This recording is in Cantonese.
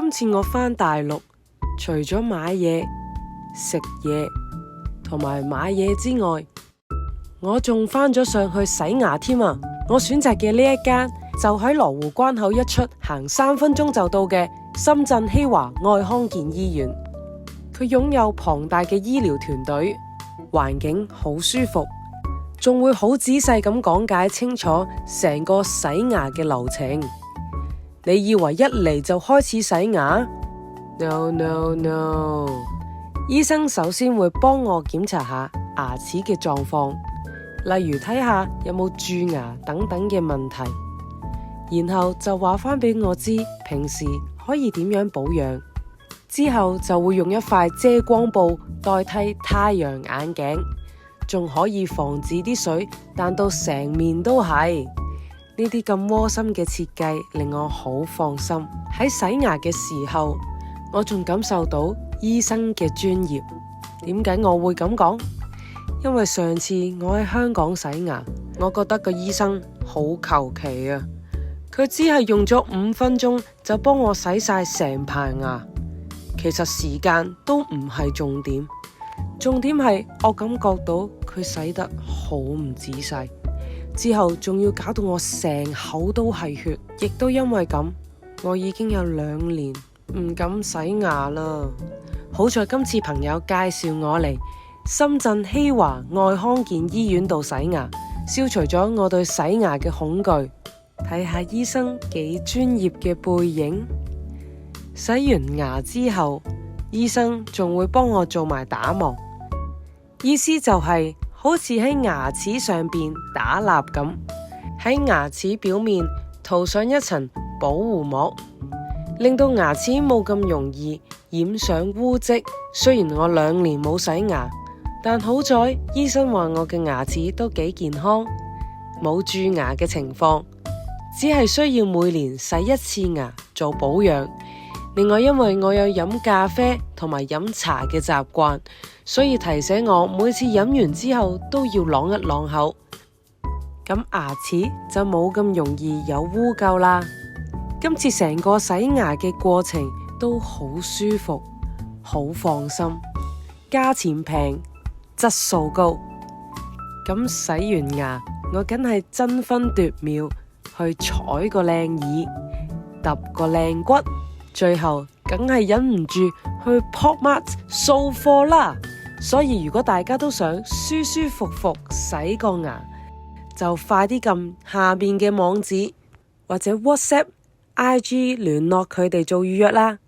今次我返大陸，除咗買嘢、食嘢同埋買嘢之外，我仲返咗上去洗牙添啊！我選擇嘅呢一間就喺羅湖關口一出，行3分鐘就到嘅深圳希華愛康健醫院。佢擁有龐大嘅醫療團隊，環境好舒服，仲會好仔細咁講解清楚成個洗牙嘅流程。你以為一嚟就開始洗牙？ No no no！ 醫生首先會幫我檢查下牙齒嘅狀況，例如睇下有冇蛀牙等等嘅問題，然後就話返俾我知平時可以點樣保養。之後就會用一塊遮光布代替太陽眼鏡，仲可以防止啲水彈到成面都係。呢啲咁窩心嘅設計令我好放心。喺洗牙嘅時候，我仲感受到醫生嘅專業。點解我會咁講？因為上次我喺香港洗牙，我覺得個醫生好求其啊，佢只係用咗5分鐘就幫我洗晒成排牙。其實時間都唔係重點，重點係我感覺到佢洗得好唔仔細，之後仲要搞到我成口都係血，亦都因為咁，我已經有2年唔敢洗牙啦。好在今次朋友介紹我嚟深圳希華愛康健醫院度洗牙，消除咗我對洗牙嘅恐懼。睇下醫生幾專業嘅背影。洗完牙之後，醫生仲會幫我做埋打磨，意思就係好似喺牙齒上邊打蠟咁，喺牙齒表面塗上一層保護膜，令到牙齒冇咁容易染上污漬。雖然我2年冇洗牙，但好在醫生話我嘅牙齒都幾健康，冇蛀牙嘅情況，只係需要每年洗1次牙做保養。另外，因為我有飲咖啡同埋飲茶嘅習慣，所以提醒我每次飲完之後都要啷一啷口，咁牙齒就冇咁容易有污垢啦。今次成個洗牙嘅過程都好舒服，好放心，價錢平，質素高。咁洗完牙，我梗係爭分奪秒去採個靚耳，揼個靚骨，最後梗係忍唔住去 PopMart 掃貨啦。所以如果大家都想舒舒服服洗個牙，就快啲撳下面嘅網址或者 WhatsApp、IG 聯絡佢哋做預約啦。